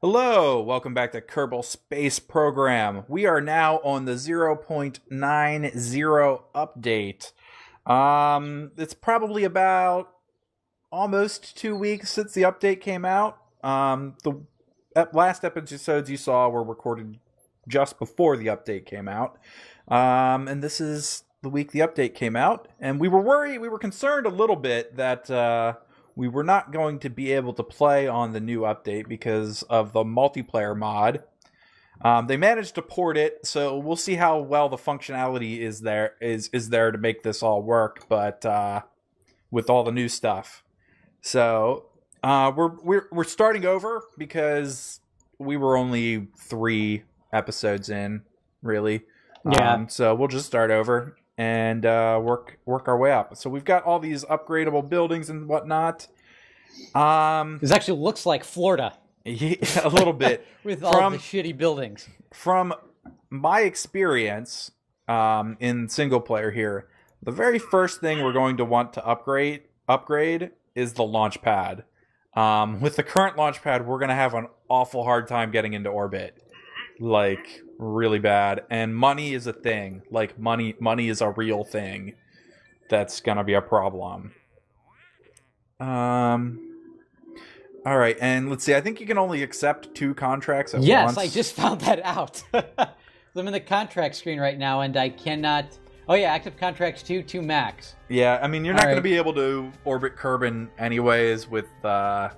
Hello, welcome back to Kerbal Space Program. We are now on the 0.90 update. It's probably about almost 2 weeks since the update came out. The last episodes you saw were recorded just before the update came out. And this is the week the update came out. And we were concerned a little bit that we were not going to be able to play on the new update because of the multiplayer mod. They managed to port it, so we'll see how well the functionality is there to make this all work. But with all the new stuff, so we're starting over because we were only 3 episodes in, really. Yeah. So we'll just start over and work our way up. So we've got all these upgradable buildings and whatnot. This actually looks like Florida. Yeah, a little bit. With all the shitty buildings. From my experience in single player here, the very first thing we're going to want to upgrade is the launch pad. With the current launch pad, we're going to have an awful hard time getting into orbit. Like, really bad. And money is a thing. Like, money is a real thing. That's gonna be a problem. Alright, and let's see, I think you can only accept 2 contracts at once. Yes, I just found that out. I'm in the contract screen right now, and I cannot... Oh yeah, active contracts 2 max. Yeah, I mean, you're not going to be able to orbit Kerbin anyways with the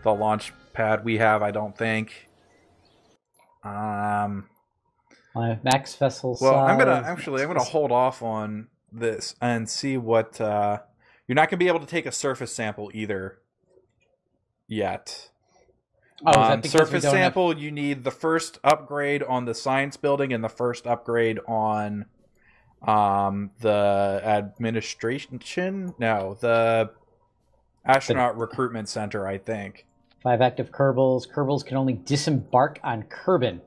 launch pad we have, I don't think. Max vessel size. Well, I'm gonna hold off on this and see what you're not gonna be able to take a surface sample either yet. Oh, is that because surface sample you need the first upgrade on the science building and the first upgrade on the administration, the astronaut recruitment center, I think. 5 active Kerbals. Kerbals can only disembark on Kerbin.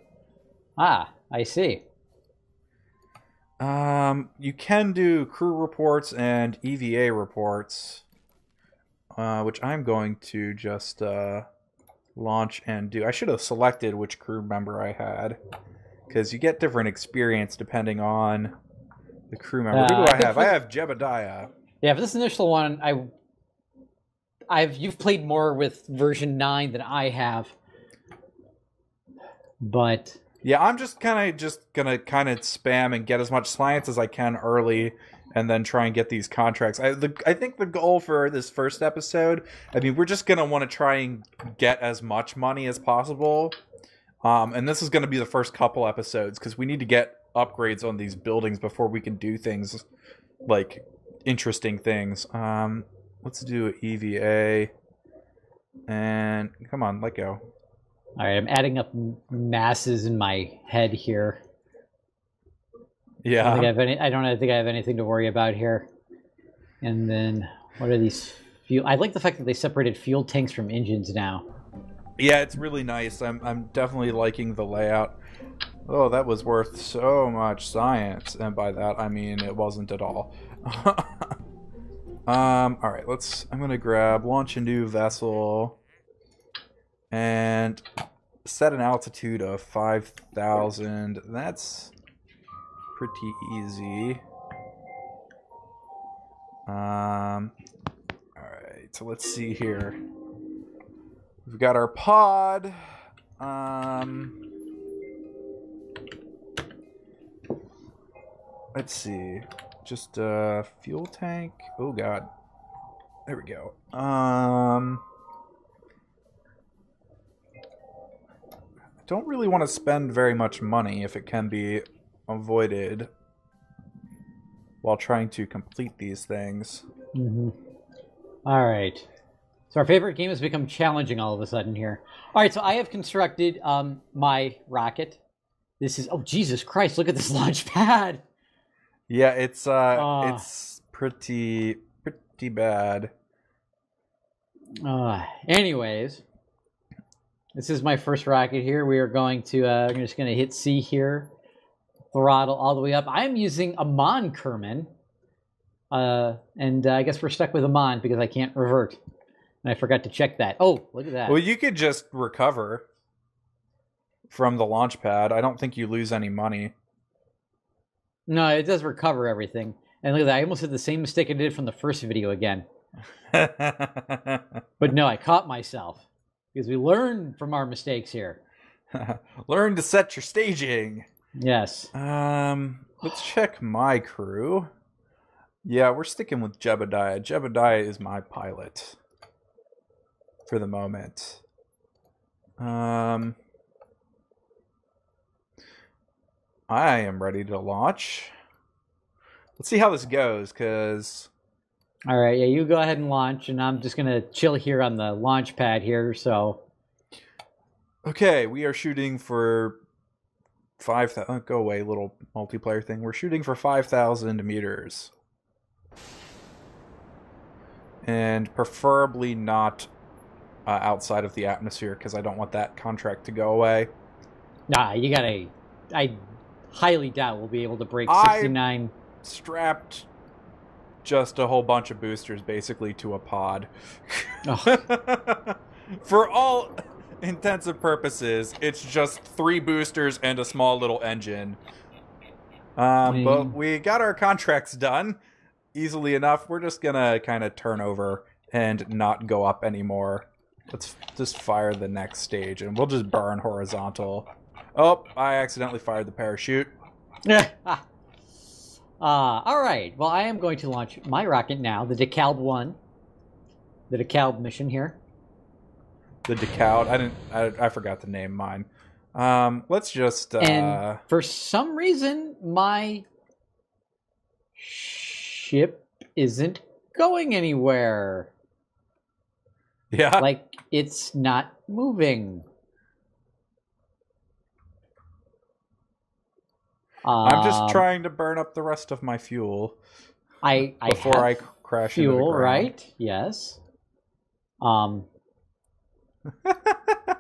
Ah, I see. You can do crew reports and EVA reports, which I'm going to just launch and do. I should have selected which crew member I had, because you get different experience depending on the crew member. Who do I have? I have Jebediah. Yeah, for this initial one, you've played more with version 9 than I have, but yeah, I'm just gonna spam and get as much science as I can early, and then try and get these contracts. I think the goal for this first episode, I mean, we're just gonna want to try and get as much money as possible, and this is gonna be the first couple episodes because we need to get upgrades on these buildings before we can do things like interesting things. Let's do EVA. And come on, let go. All right, I'm adding up masses in my head here. Yeah. I don't think I have anything to worry about here. And then what are these fuel? I like the fact that they separated fuel tanks from engines now. Yeah, it's really nice. I'm definitely liking the layout. Oh, that was worth so much science, and by that I mean it wasn't at all. Alright, I'm gonna launch a new vessel and set an altitude of 5,000. That's pretty easy. Alright, so let's see here. We've got our pod. Let's see. Just a fuel tank. Oh god. There we go. I don't really want to spend very much money if it can be avoided while trying to complete these things. Mm-hmm. All right. So our favorite game has become challenging all of a sudden here. All right, so I have constructed my rocket. This is... Oh, Jesus Christ, look at this launch pad. Yeah, it's pretty bad. Anyways, this is my first rocket here. We are going to we're just going to hit C here, throttle all the way up. I'm using a Mon Kerman, and I guess we're stuck with a Mon because I can't revert, and I forgot to check that. Oh, look at that. Well, you could just recover. from the launch pad. I don't think you lose any money. No, it does recover everything. And look at that, I almost did the same mistake I did from the first video again. But no, I caught myself. Because we learn from our mistakes here. Learn to set your staging. Yes. Let's check my crew. Yeah, we're sticking with Jebediah. Jebediah is my pilot for the moment. I am ready to launch. Let's see how this goes, because... All right, yeah, you go ahead and launch, and I'm just going to chill here on the launch pad here, so... Okay, we are shooting for 5,000... Go away, little multiplayer thing. We're shooting for 5,000 meters. And preferably not outside of the atmosphere, because I don't want that contract to go away. Nah, you gotta... I highly doubt we'll be able to break 69... strapped just a whole bunch of boosters basically to a pod. Oh. For all intents and purposes, it's just 3 boosters and a small little engine. But we got our contracts done easily enough. We're just gonna kind of turn over and not go up anymore. Let's just fire the next stage and we'll just burn horizontal. Oh, I accidentally fired the parachute. All right. Well, I am going to launch my rocket now, the DeKalb 1. The DeKalb mission here. The DeKalb. I forgot to name mine. Let's just... And for some reason, my ship isn't going anywhere. Yeah. Like, it's not moving. I'm just trying to burn up the rest of my fuel. Before I crash fuel, into the ground. right? Yes.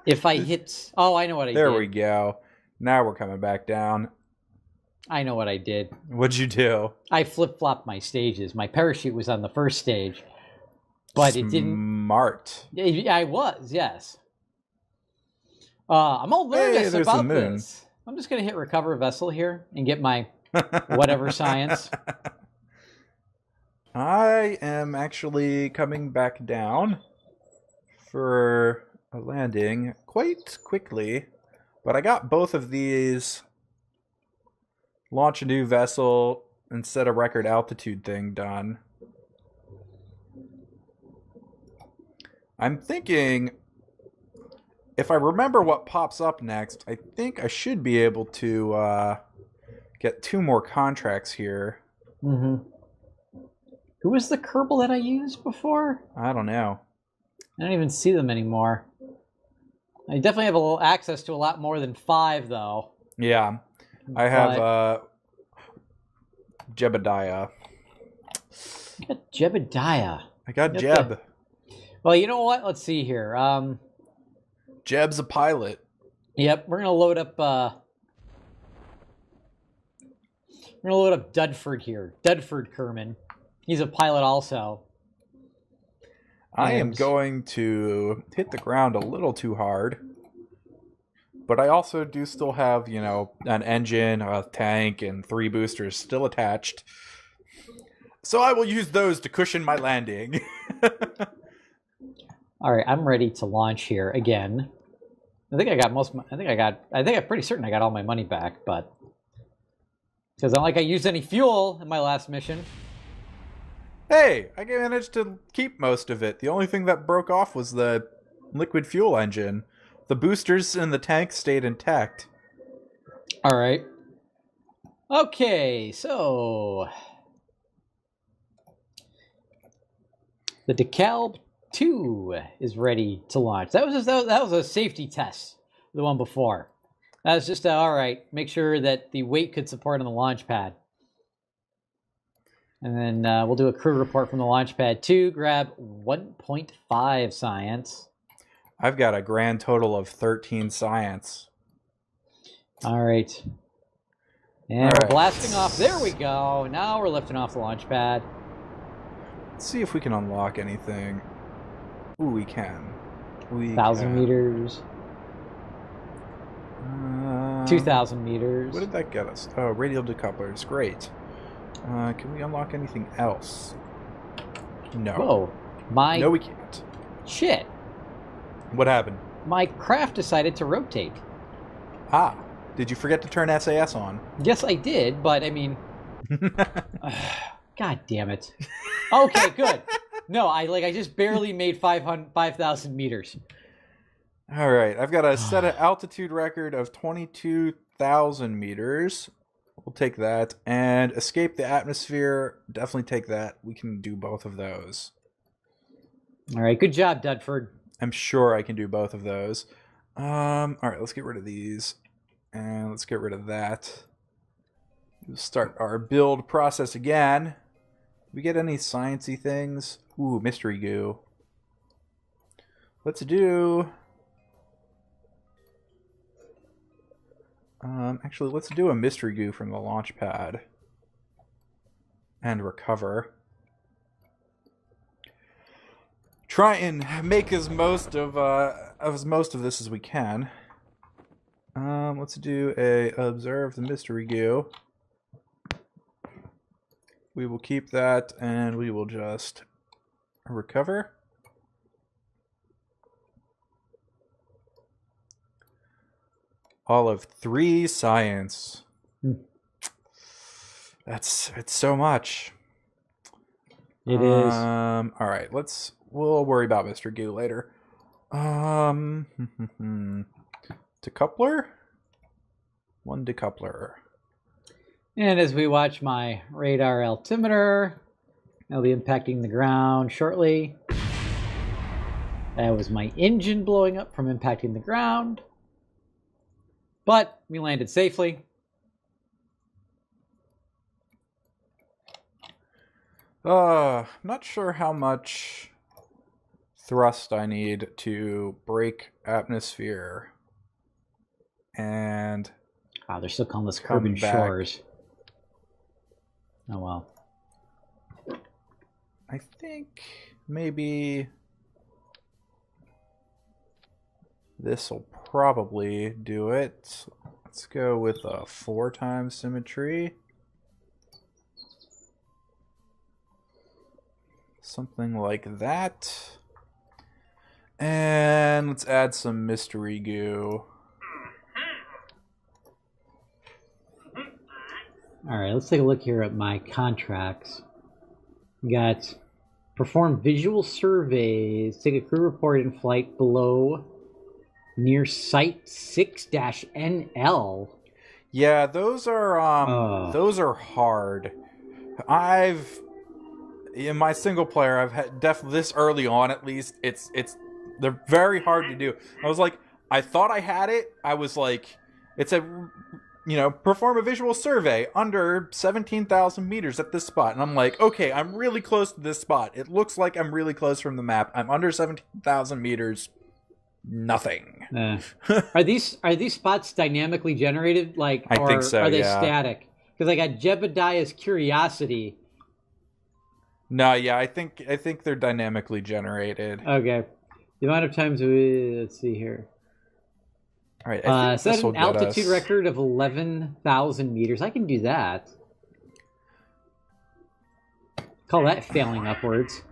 If I hit... Oh, I know what I did. There we go. Now we're coming back down. I know what I did. What'd you do? I flip-flopped my stages. My parachute was on the first stage. But it didn't... Smart. I was, yes. I'm all nervous about this. I'm just going to hit recover vessel here and get my whatever science. I am actually coming back down for a landing quite quickly, but I got both of these launch a new vessel and set a record altitude thing done. I'm thinking, if I remember what pops up next, I think I should be able to get 2 more contracts here. Mm-hmm. Who was the Kerbal that I used before? I don't know. I don't even see them anymore. I definitely have a little access to a lot more than 5, though. Yeah. I have Jebediah. I got Jebediah. I got Jeb. Well, you know what? Let's see here. Jeb's a pilot. Yep, we're gonna load up. We're gonna load up Dudford here. Dudford Kerman. He's a pilot also. I am going to hit the ground a little too hard, but I also do still have, you know, an engine, a tank, and 3 boosters still attached. So I will use those to cushion my landing. All right, I'm ready to launch here again. I think I got most. I think I'm pretty certain I got all my money back, but because I don't like I used any fuel in my last mission. Hey, I managed to keep most of it. The only thing that broke off was the liquid fuel engine. The boosters and the tank stayed intact. All right. Okay, so the DeKalb 2 is ready to launch. That was a safety test. The one before. That was just all right. Make sure that the weight could support on the launch pad. And then we'll do a crew report from the launch pad 2. Grab 1.5 science. I've got a grand total of 13 science. All right. And we're blasting off. There we go. Now we're lifting off the launch pad. Let's see if we can unlock anything. Ooh, we can. 1,000 meters. 2,000 meters. What did that get us? Oh, radial decouplers. Great. Can we unlock anything else? No. Whoa. No, we can't. Shit. What happened? My craft decided to rotate. Ah. Did you forget to turn SAS on? Yes, I did, but I mean... God damn it. Okay, good. No, I just barely made 5,000 meters. All right, I've got a set of altitude record of 22,000 meters. We'll take that. And escape the atmosphere, definitely take that. We can do both of those. All right, good job, Dudford. I'm sure I can do both of those. All right, let's get rid of these. And let's get rid of that. We'll start our build process again. We get any sciencey things? Ooh, mystery goo. Let's do... actually, let's do a mystery goo from the launch pad. And recover. Try and make as most of this as we can. Let's do a observe the mystery goo. We will keep that, and we will just recover. All of 3 science. It's so much. It is. All right, we'll worry about Mr. Goo later. Decoupler? 1 decoupler. And as we watch my radar altimeter, I'll be impacting the ground shortly. That was my engine blowing up from impacting the ground. But we landed safely. Not sure how much thrust I need to break atmosphere. And wow, they're still calling this Kerbal Shores. Oh well. I think maybe this will probably do it. Let's go with a 4 times symmetry. Something like that. And let's add some mystery goo. All right, let's take a look here at my contracts. We got perform visual surveys, take a crew report in flight below near Site 6-NL. Yeah, those are hard. In my single player, I've had this early on at least. They're very hard to do. I thought I had it. I was like, it said, perform a visual survey under 17,000 meters at this spot. And I'm like, okay, I'm really close to this spot. It looks like I'm really close from the map. I'm under 17,000 meters. Nothing. Are these spots dynamically generated? I think so. Are they static? Because I got Jebediah's Curiosity. No, yeah, I think they're dynamically generated. Okay. The amount of times let's see here. All right, I think set an altitude record of 11,000 meters. I can do that. Call that failing upwards.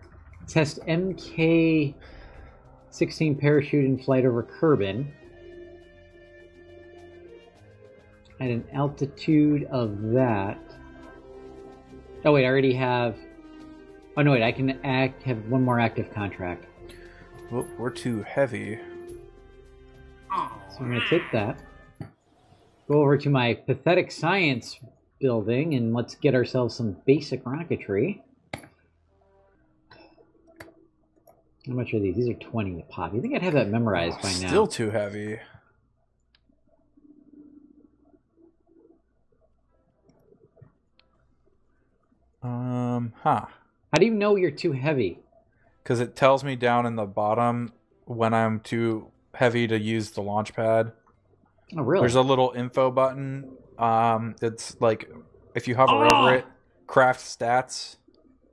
Test MK-16 parachute in flight over Kerbin. At an altitude of that. Oh wait, I already have. Oh no, wait, I can have 1 more active contract. Well, we're too heavy. So I'm going to take that, go over to my pathetic science building, and let's get ourselves some basic rocketry. How much are these? These are 20 a pop. You think I'd have that memorized by now? Still too heavy. How do you know you're too heavy? Because it tells me down in the bottom when I'm too heavy to use the launch pad. Oh, really? There's a little info button. It's like, if you hover over it, craft stats.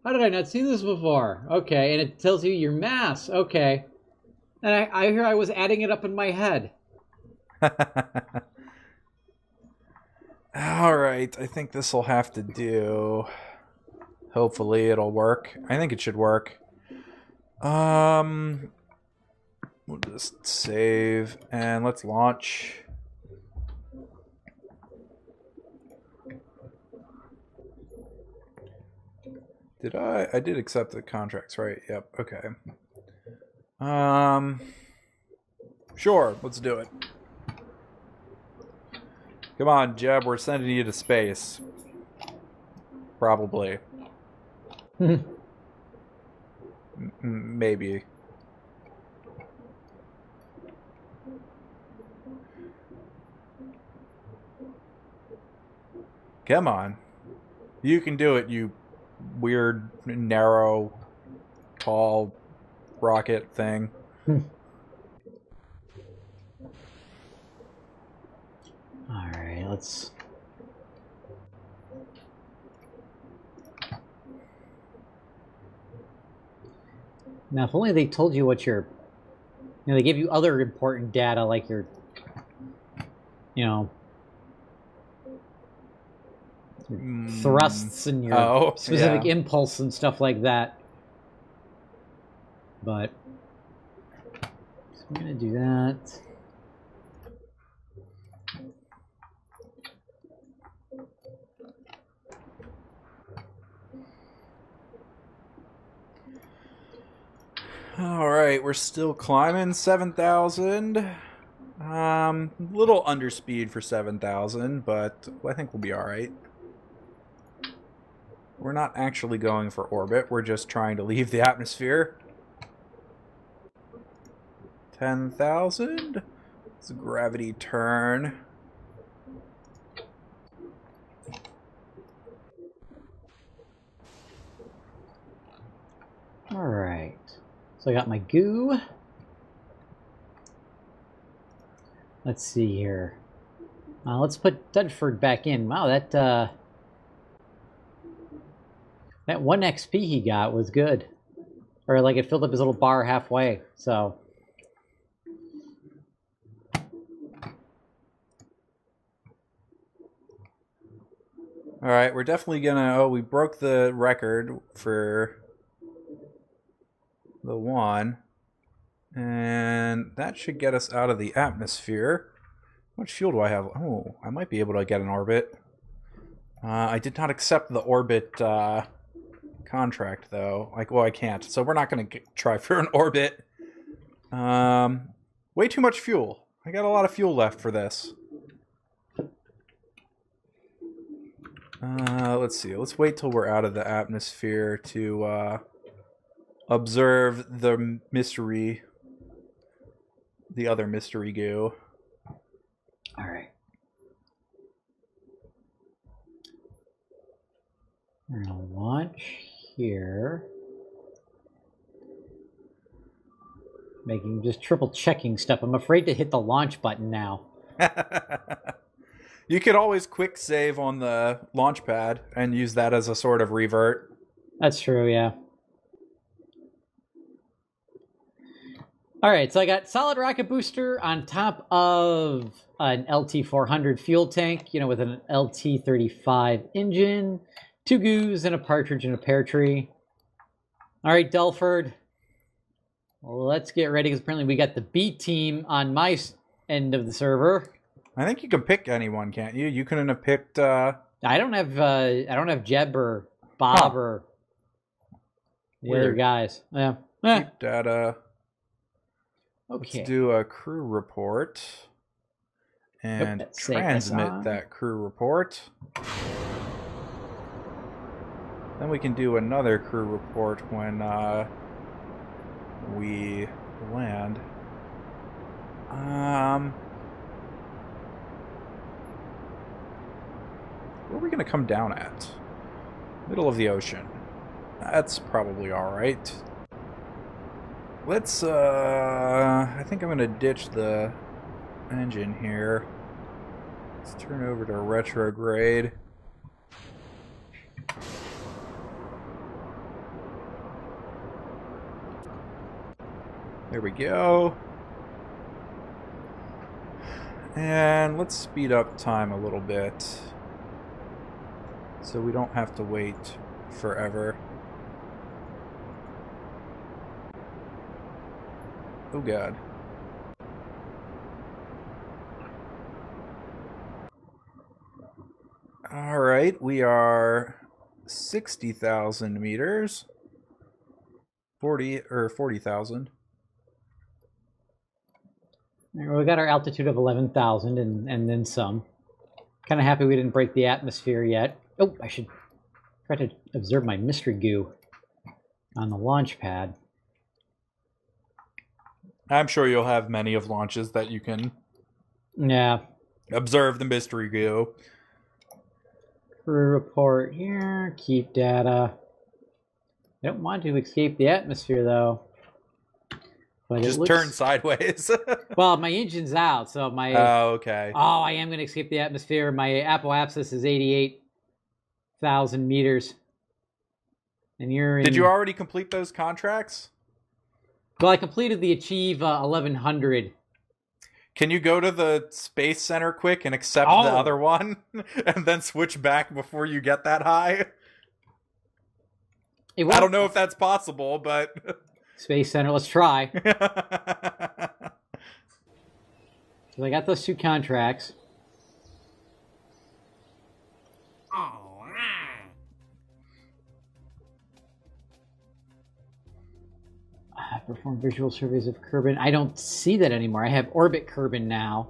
How did I not see this before? Okay, and it tells you your mass. Okay. And I hear I was adding it up in my head. Alright, I think this will have to do. Hopefully it'll work. I think it should work. We'll just save and let's launch. Did I did accept the contracts, right? Yep, okay. Sure, let's do it. Come on, Jeb, we're sending you to space. Probably. Maybe. Come on. You can do it, you weird, narrow, tall rocket thing. Alright, let's... Now, if only they told you what your... You know, they gave you other important data, like your... You know... Your thrusts and your specific impulse and stuff like that. But... So I'm gonna do that. Alright, we're still climbing 7,000. Little underspeed for 7,000, but I think we'll be alright. We're not actually going for orbit, we're just trying to leave the atmosphere. 10,000. It's a gravity turn. Alright. So I got my goo. Let's see here. Let's put Dudford back in. Wow, that 1 XP he got was good. Or like it filled up his little bar halfway, so. Alright, we're definitely gonna... Oh, we broke the record for the 1. And that should get us out of the atmosphere. How much fuel do I have? Oh, I might be able to get an orbit. I did not accept the orbit contract, though. Like, well, I can't. So we're not going to try for an orbit. Way too much fuel. I got a lot of fuel left for this. Let's see. Let's wait till we're out of the atmosphere to observe the mystery. The other mystery goo. All right. We're gonna launch here. Making just triple checking stuff. I'm afraid to hit the launch button now. You could always quick save on the launch pad and use that as a sort of revert. That's true, yeah. All right, so I got solid rocket booster on top of an LT-400 fuel tank, you know, with an LT-35 engine, 2 goos, and a partridge and a pear tree. All right, Delford, let's get ready, because apparently we got the B team on my end of the server. I think you can pick anyone, can't you? You couldn't have picked... I don't have Jeb or Bob or the other guys. Yeah. Keep data... Okay. Let's do a crew report and transmit that crew report. Then we can do another crew report when we land. Where are we going to come down at? Middle of the ocean. That's probably alright. Let's, I think I'm going to ditch the engine here. Let's turn over to retrograde. There we go. And let's speed up time a little bit. so we don't have to wait forever. Oh god. Alright, we are 60,000 meters. 40,000. We got our altitude of 11,000 and then some. Kind of happy we didn't break the atmosphere yet. Oh, I should try to observe my mystery goo on the launch pad. I'm sure you'll have many of launches that you can observe the mystery goo. Crew report here. Keep data. I don't want to escape the atmosphere, though. But just turn sideways. Well, my engine's out, so my... Oh, okay. Oh, I am going to escape the atmosphere. My apoapsis is 88,000 meters. And you're in... Did you already complete those contracts? Well, I completed the Achieve 1100. Can you go to the Space Center quick and accept the other one? And then switch back before you get that high? I don't know if that's possible, but... Space Center, let's try. So I got those 2 contracts. Perform visual surveys of Kerbin. I don't see that anymore. I have orbit Kerbin now,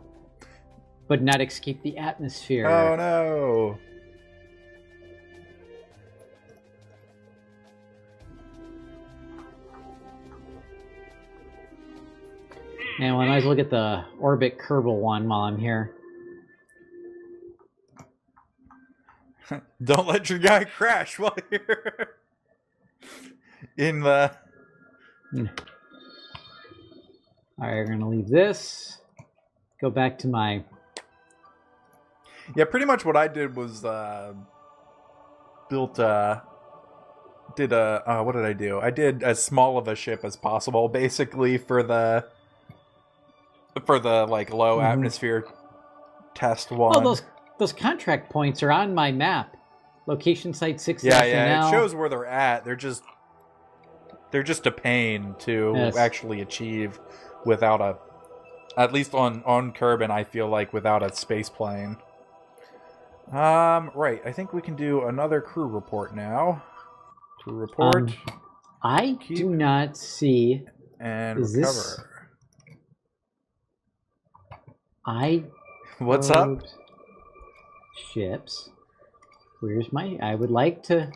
but not escape the atmosphere. Oh no! Yeah, well, I might as well get the orbit Kerbal one while I'm here. Don't let your guy crash while you're in the... Alright, we're going to leave this. Go back to my... Yeah, pretty much what I did was what did I do? I did as small of a ship as possible, basically, for the like low atmosphere test one. Oh, those contract points are on my map. Location site 6. Yeah, it shows where they're at. They're just a pain to actually achieve without at least on Kerbin, I feel like, without a space plane. Right. I think we can do another crew report now. Crew report. I do not see. And recover. What's up? Ships. Where's my... I would like to...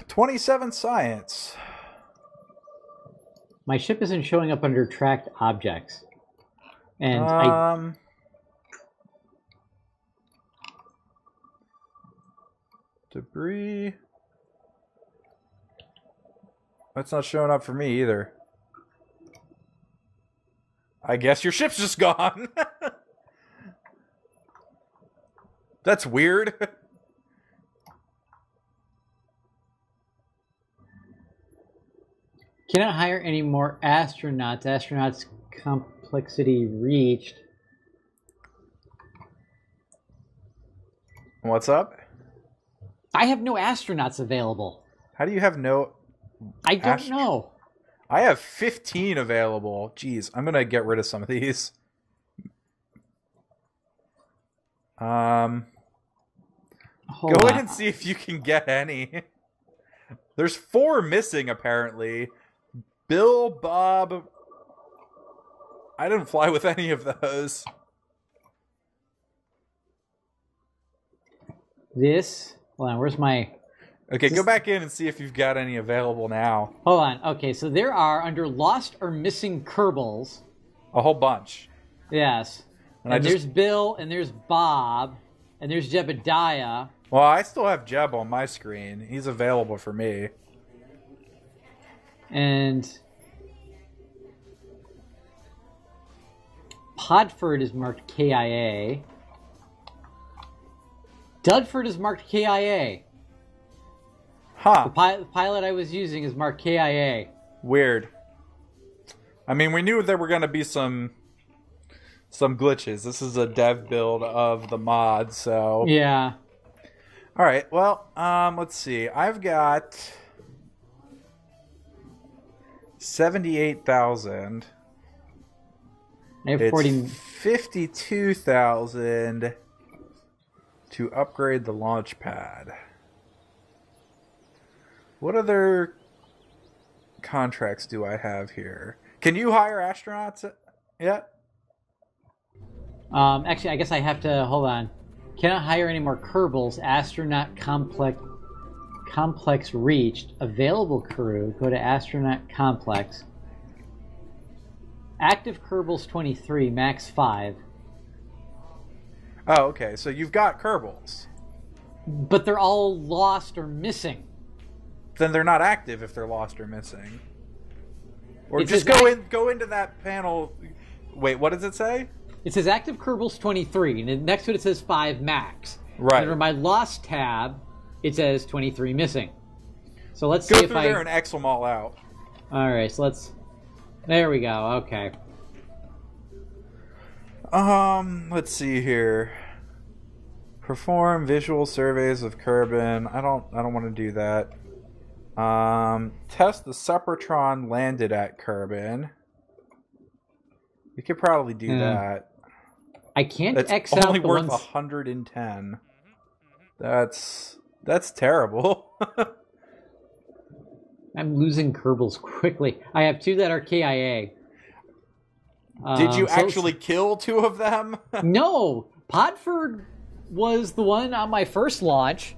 27 science. My ship isn't showing up under tracked objects. And debris. That's not showing up for me either. I guess your ship's just gone. That's weird. Cannot hire any more astronauts. Astronauts complexity reached. What's up? I have no astronauts available. How do you have no... I don't know. I have 15 available. Jeez, I'm gonna get rid of some of these. Go ahead and see if you can get any. There's 4 missing, apparently. Bill, Bob... I didn't fly with any of those. This... Hold on, where's my... Okay, go back in and see if you've got any available now. Hold on. Okay, so there are, under lost or missing Kerbals... A whole bunch. Yes. And there's Bill, and there's Bob, and there's Jebediah. Well, I still have Jeb on my screen. He's available for me. And... Podford is marked KIA. Dudford is marked KIA. Huh. The pilot I was using is marked KIA. Weird. I mean, we knew there were going to be some glitches. This is a dev build of the mod, so... Yeah. All right. Well, let's see. I've got 78,000. I have It's 40. 52,000 to upgrade the launch pad. What other contracts do I have here? Can you hire astronauts yet? Actually, I guess I have to hold on. Cannot hire any more Kerbals. Astronaut complex reached. Available crew. Go to astronaut complex. Active Kerbals 23. Max 5. Oh, okay. So you've got Kerbals. But they're all lost or missing. Then they're not active if they're lost or missing. Or It just says go into that panel. Wait, what does it say? It says active Kerbals 23, and next to it says 5 max. Right. Under my lost tab, it says 23 missing. So let's Go see through if there and X them all out. All right, so let's. There we go. Okay. Let's see here. Perform visual surveys of Kerbin. I don't want to do that. Test the Supertron landed at Kerbin. You could probably do that. I can't That's X out only the worth ones. 110. That's terrible. I'm losing Kerbals quickly. I have 2 that are KIA. Did you So- actually kill 2 of them? No, Podford was the one on my first launch,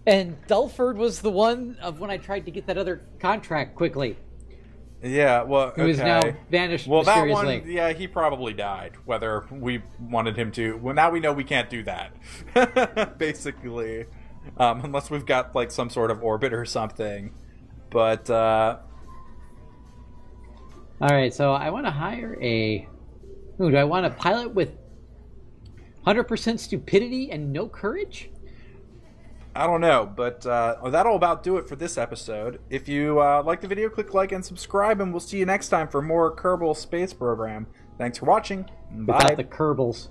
and Dulford was the one of when I tried to get that other contract quickly. Yeah, well, Who is now okay. vanished Well, that mysteriously. one, yeah, he probably died, whether we wanted him to. Well, now we know we can't do that, basically. Unless we've got, like, some sort of orbit or something. But, All right, so I want to hire a. Ooh, do I want a pilot with 100% stupidity and no courage? I don't know, but that'll about do it for this episode. If you like the video, click like and subscribe, and we'll see you next time for more Kerbal Space Program. Thanks for watching. Bye. Without the Kerbals.